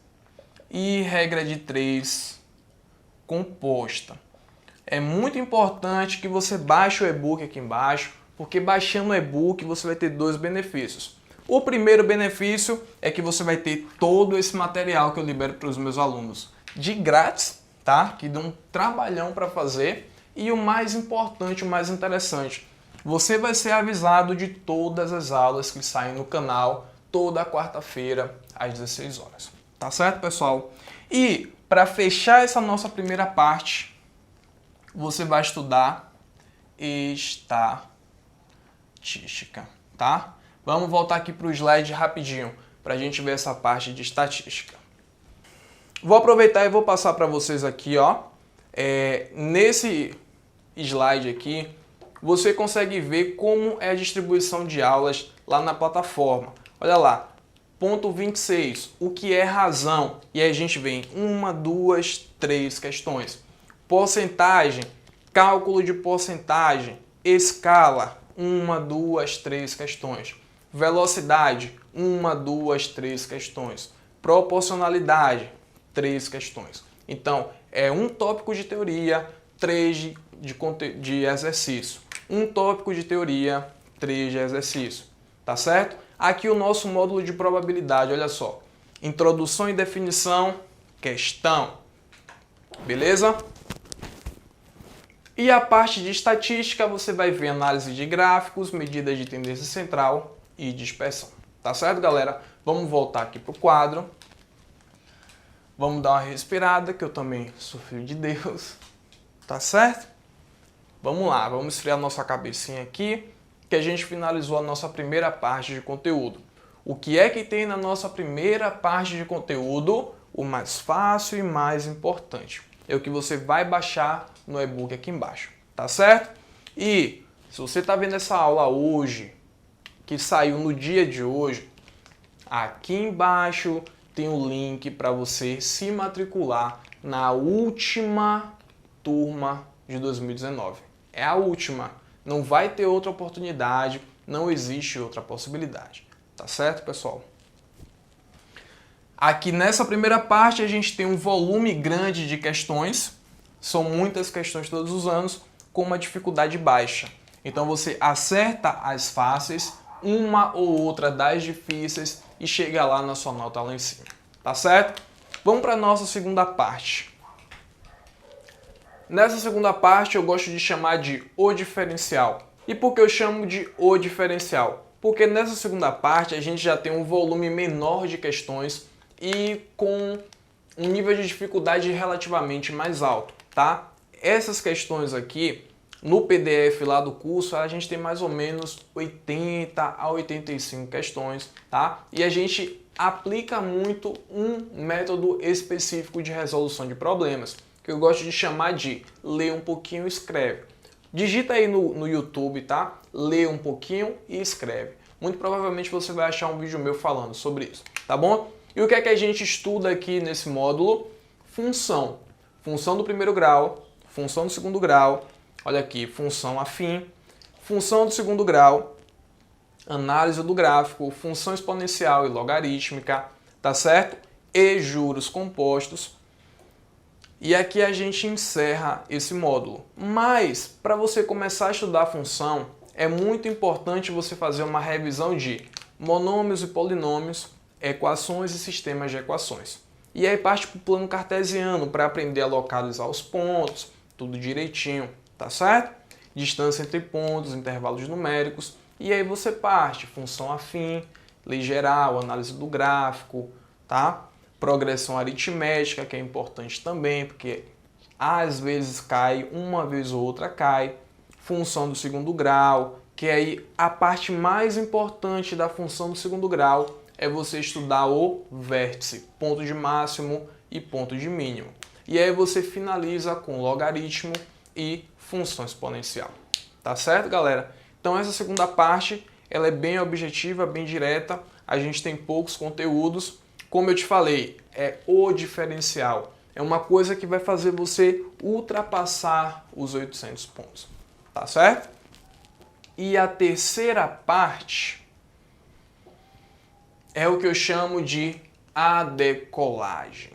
e regra de 3 composta. É muito importante que você baixe o e-book aqui embaixo, porque baixando o e-book você vai ter dois benefícios. O primeiro benefício é que você vai ter todo esse material que eu libero para os meus alunos de grátis, tá? Que dá um trabalhão para fazer. E o mais importante, o mais interessante, você vai ser avisado de todas as aulas que saem no canal toda quarta-feira às 16 horas. Tá certo, pessoal? E para fechar essa nossa primeira parte, você vai estudar estatística, tá? Vamos voltar aqui para o slide rapidinho, para a gente ver essa parte de estatística. Vou aproveitar e vou passar para vocês aqui, ó. Nesse slide aqui, você consegue ver como é a distribuição de aulas lá na plataforma. Olha lá, ponto 26, o que é razão? E aí a gente vem 1, 2, 3 questões. Porcentagem, cálculo de porcentagem, escala, 1, 2, 3 questões. Velocidade, 1, 2, 3 questões. Proporcionalidade, 3 questões. Então, é um tópico de teoria, 3 de exercício. Um tópico de teoria, 3 de exercício. Tá certo? Aqui o nosso módulo de probabilidade, olha só. Introdução e definição, questão. Beleza? E a parte de estatística, você vai ver análise de gráficos, medidas de tendência central e dispersão. Tá certo, galera? Vamos voltar aqui para o quadro. Vamos dar uma respirada, que eu também sou filho de Deus. Tá certo? Vamos lá, vamos esfriar nossa cabecinha aqui, que a gente finalizou a nossa primeira parte de conteúdo. O que é que tem na nossa primeira parte de conteúdo? O mais fácil e mais importante. É o que você vai baixar no e-book aqui embaixo, tá certo? E se você está vendo essa aula hoje, que saiu no dia de hoje, aqui embaixo tem o link para você se matricular na última turma de 2019. É a última, não vai ter outra oportunidade, não existe outra possibilidade, tá certo, pessoal? Aqui nessa primeira parte a gente tem um volume grande de questões, são muitas questões todos os anos, com uma dificuldade baixa. Então você acerta as fáceis, uma ou outra das difíceis e chegar lá na sua nota lá em cima. Tá certo? Vamos para a nossa segunda parte. Nessa segunda parte eu gosto de chamar de o diferencial. E por que eu chamo de o diferencial? Porque nessa segunda parte a gente já tem um volume menor de questões e com um nível de dificuldade relativamente mais alto, tá? Essas questões aqui, no PDF lá do curso, a gente tem mais ou menos 80 a 85 questões, tá? E a gente aplica muito um método específico de resolução de problemas, que eu gosto de chamar de lê um pouquinho e escreve. Digita aí no YouTube, tá? Lê um pouquinho e escreve. Muito provavelmente você vai achar um vídeo meu falando sobre isso, tá bom? E o que é que a gente estuda aqui nesse módulo? Função. Função do primeiro grau, função do segundo grau, olha aqui, função afim, função do segundo grau, análise do gráfico, função exponencial e logarítmica, tá certo? E juros compostos. E aqui a gente encerra esse módulo. Mas, para você começar a estudar a função, é muito importante você fazer uma revisão de monômios e polinômios, equações e sistemas de equações. E aí parte para o plano cartesiano para aprender a localizar os pontos, tudo direitinho, tá certo? Distância entre pontos, intervalos numéricos. E aí você parte, função afim, lei geral, análise do gráfico, tá? Progressão aritmética, que é importante também, porque às vezes cai, uma vez ou outra cai. Função do segundo grau, que aí a parte mais importante da função do segundo grau é você estudar o vértice, ponto de máximo e ponto de mínimo. E aí você finaliza com logaritmo e função exponencial. Tá certo, galera? Então essa segunda parte, ela é bem objetiva, bem direta. A gente tem poucos conteúdos. Como eu te falei, é o diferencial. É uma coisa que vai fazer você ultrapassar os 800 pontos. Tá certo? E a terceira parte é o que eu chamo de a decolagem.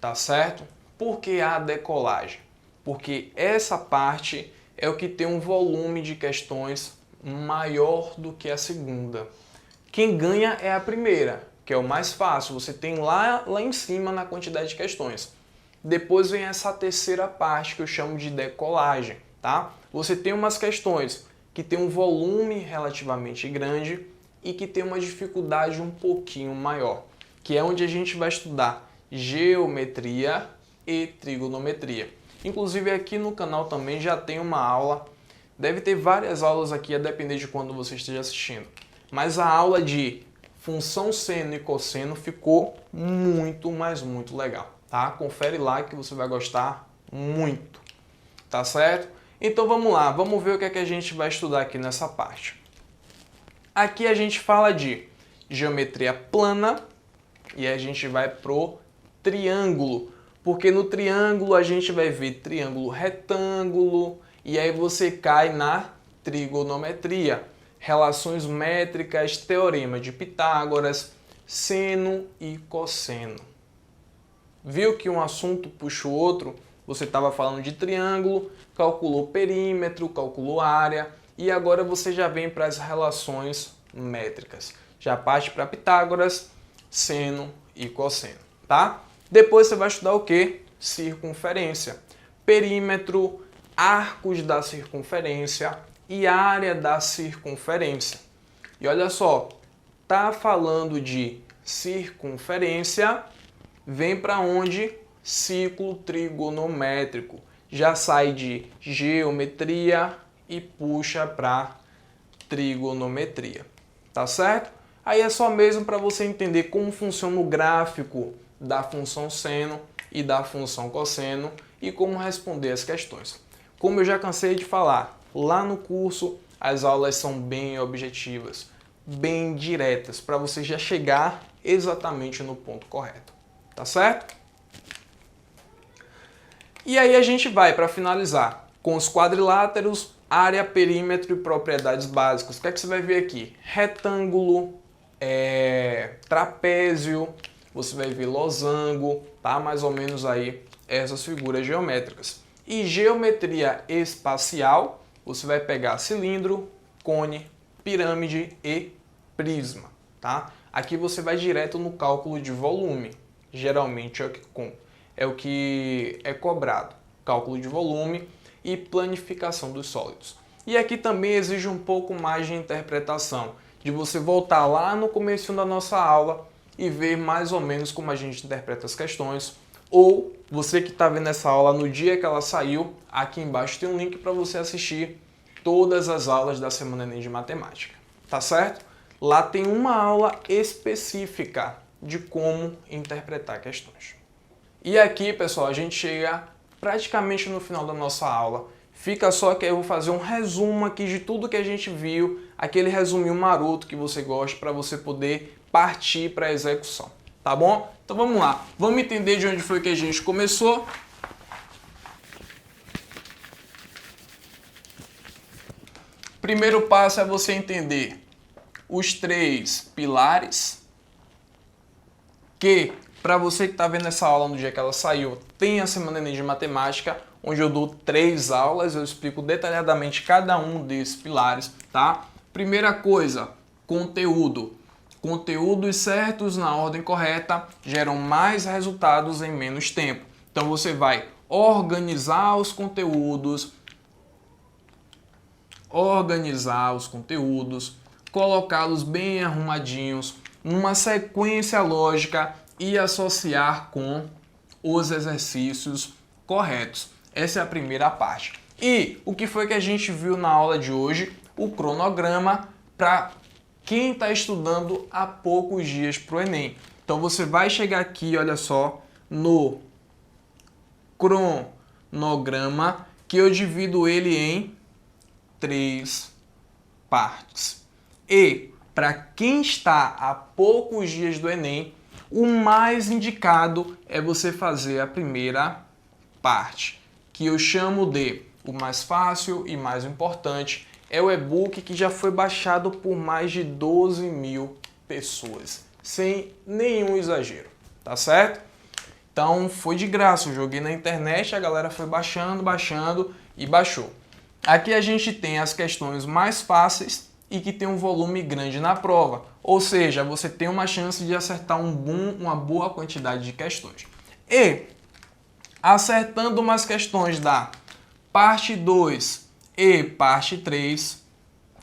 Tá certo? Por que a decolagem? Porque essa parte é o que tem um volume de questões maior do que a segunda. Quem ganha é a primeira, que é o mais fácil. Você tem lá em cima na quantidade de questões. Depois vem essa terceira parte que eu chamo de decolagem, tá? Você tem umas questões que tem um volume relativamente grande e que tem uma dificuldade um pouquinho maior, que é onde a gente vai estudar geometria e trigonometria. Inclusive aqui no canal também já tem uma aula, deve ter várias aulas aqui a depender de quando você esteja assistindo, mas a aula de função seno e cosseno ficou muito, mas muito legal, tá? Confere lá que você vai gostar muito, tá certo? Então vamos lá, vamos ver o que é que a gente vai estudar aqui nessa parte. Aqui a gente fala de geometria plana e a gente vai pro triângulo, porque no triângulo a gente vai ver triângulo retângulo e aí você cai na trigonometria, relações métricas, teorema de Pitágoras, seno e cosseno. Viu que um assunto puxa o outro? Você estava falando de triângulo, calculou perímetro, calculou área e agora você já vem para as relações métricas. Já parte para Pitágoras, seno e cosseno, tá? Depois você vai estudar o quê? Circunferência, perímetro, arcos da circunferência e área da circunferência. E olha só, tá falando de circunferência, vem para onde? Ciclo trigonométrico. Já sai de geometria e puxa para trigonometria. Tá certo? Aí é só mesmo para você entender como funciona o gráfico da função seno e da função cosseno e como responder as questões. Como eu já cansei de falar, lá no curso as aulas são bem objetivas, bem diretas, para você já chegar exatamente no ponto correto. Tá certo? E aí a gente vai para finalizar com os quadriláteros, área, perímetro e propriedades básicas. O que é que você vai ver aqui? Retângulo, trapézio, você vai ver losango, tá? Mais ou menos aí essas figuras geométricas. E geometria espacial, você vai pegar cilindro, cone, pirâmide e prisma, tá? Aqui você vai direto no cálculo de volume. Geralmente é o que é cobrado. Cálculo de volume e planificação dos sólidos. E aqui também exige um pouco mais de interpretação, de você voltar lá no começo da nossa aula e ver mais ou menos como a gente interpreta as questões, ou você que está vendo essa aula no dia que ela saiu, aqui embaixo tem um link para você assistir todas as aulas da Semana Enem de Matemática, tá certo? Lá tem uma aula específica de como interpretar questões. E aqui, pessoal, a gente chega praticamente no final da nossa aula. Fica só que eu vou fazer um resumo aqui de tudo que a gente viu, aquele resuminho maroto que você gosta para você poder partir para a execução, tá bom? Então vamos lá, vamos entender de onde foi que a gente começou. Primeiro passo é você entender os 3 pilares, que para você que está vendo essa aula no dia que ela saiu, tem a Semana Enem de Matemática, onde eu dou 3 aulas, eu explico detalhadamente cada um desses pilares, tá? Primeira coisa, conteúdo. Conteúdos certos na ordem correta geram mais resultados em menos tempo. Então você vai organizar os conteúdos, colocá-los bem arrumadinhos, numa sequência lógica e associar com os exercícios corretos. Essa é a primeira parte. E o que foi que a gente viu na aula de hoje? O cronograma para quem está estudando há poucos dias para o Enem. Então você vai chegar aqui, olha só, no cronograma, que eu divido ele em 3 partes. E para quem está há poucos dias do Enem, o mais indicado é você fazer a primeira parte, que eu chamo de o mais fácil e mais importante. É o e-book que já foi baixado por mais de 12 mil pessoas, sem nenhum exagero, tá certo? Então foi de graça, eu joguei na internet, a galera foi baixando e baixou. Aqui a gente tem as questões mais fáceis e que tem um volume grande na prova, ou seja, você tem uma chance de acertar uma boa quantidade de questões. E acertando umas questões da parte 2 e parte 3,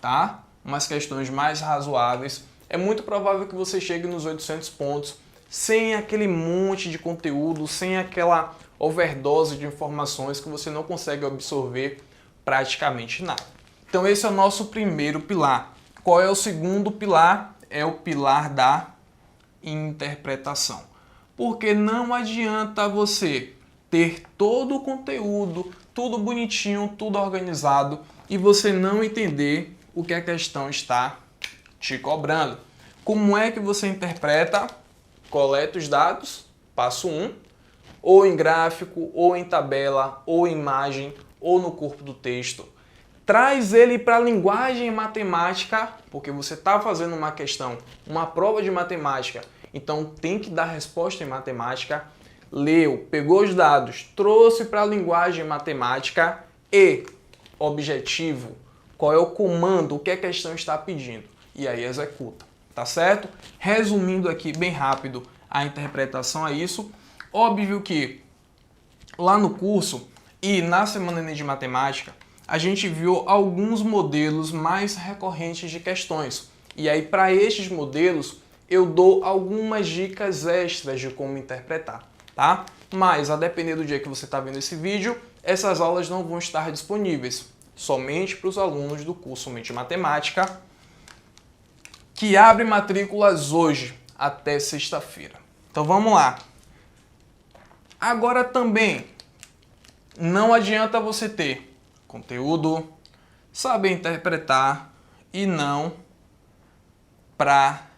tá? Umas questões mais razoáveis, é muito provável que você chegue nos 800 pontos sem aquele monte de conteúdo, sem aquela overdose de informações que você não consegue absorver praticamente nada. Então esse é o nosso primeiro pilar. Qual é o segundo pilar? É o pilar da interpretação. Porque não adianta você ter todo o conteúdo, tudo bonitinho, tudo organizado e você não entender o que a questão está te cobrando. Como é que você interpreta? Coleta os dados, passo 1, ou em gráfico, ou em tabela, ou imagem, ou no corpo do texto. Traz ele para a linguagem matemática, porque você está fazendo uma questão, uma prova de matemática, então tem que dar resposta em matemática. Leu, pegou os dados, trouxe para a linguagem matemática e objetivo, qual é o comando, o que a questão está pedindo, e aí executa, tá certo? Resumindo aqui bem rápido a interpretação é isso. Óbvio que lá no curso e na Semana Enem de Matemática, a gente viu alguns modelos mais recorrentes de questões. E aí, para estes modelos, eu dou algumas dicas extras de como interpretar, tá? Mas, a depender do dia que você está vendo esse vídeo, essas aulas não vão estar disponíveis, somente para os alunos do curso Mente Matemática, que abre matrículas hoje, até sexta-feira. Então, vamos lá. Agora também, não adianta você ter conteúdo, saber interpretar e não praticar.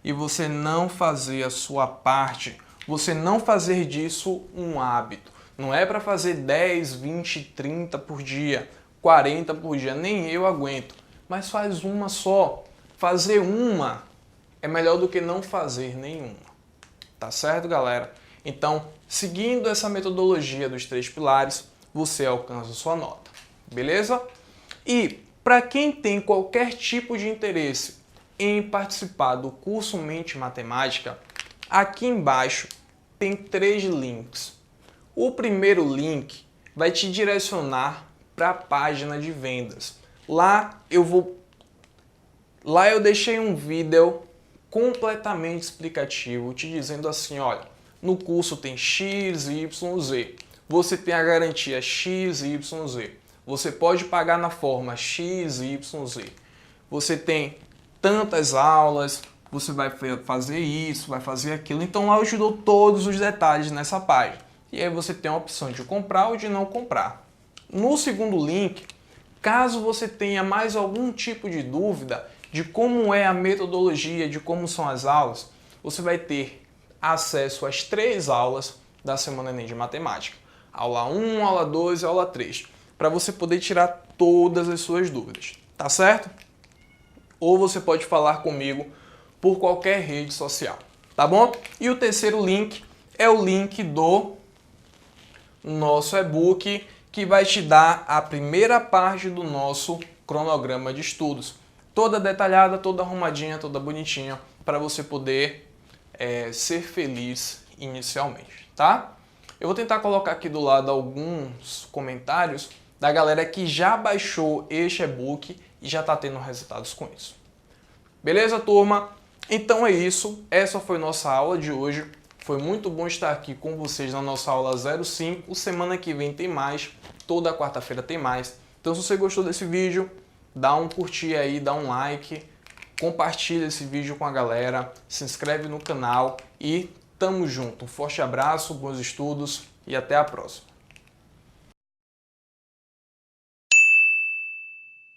E você não fazer a sua parte, você não fazer disso um hábito. Não é para fazer 10, 20, 30 por dia, 40 por dia, nem eu aguento. Mas faz uma só. Fazer uma é melhor do que não fazer nenhuma. Tá certo, galera? Então, seguindo essa metodologia dos 3 pilares, você alcança a sua nota. Beleza? E para quem tem qualquer tipo de interesse em participar do curso Mente Matemática, aqui embaixo tem 3 links. O primeiro link vai te direcionar para a página de vendas. Lá eu deixei um vídeo completamente explicativo, te dizendo assim, olha, no curso tem X, Y, Z. Você tem a garantia X, Y, Z. Você pode pagar na forma X, Y, Z. Você tem tantas aulas, você vai fazer isso, vai fazer aquilo. Então lá eu te dou todos os detalhes nessa página. E aí você tem a opção de comprar ou de não comprar. No segundo link, caso você tenha mais algum tipo de dúvida de como é a metodologia, de como são as aulas, você vai ter acesso às 3 aulas da Semana Enem de Matemática. Aula 1, aula 2 e aula 3. Para você poder tirar todas as suas dúvidas. Tá certo? Ou você pode falar comigo por qualquer rede social. Tá bom? E o terceiro link é o link do nosso e-book, que vai te dar a primeira parte do nosso cronograma de estudos. Toda detalhada, toda arrumadinha, toda bonitinha, para você poder ser feliz inicialmente, tá? Eu vou tentar colocar aqui do lado alguns comentários da galera que já baixou este e-book e já está tendo resultados com isso. Beleza, turma? Então é isso. Essa foi nossa aula de hoje. Foi muito bom estar aqui com vocês na nossa aula 05. Semana que vem tem mais. Toda quarta-feira tem mais. Então se você gostou desse vídeo, dá um curtir aí, dá um like, compartilha esse vídeo com a galera, se inscreve no canal e tamo junto. Um forte abraço, bons estudos e até a próxima.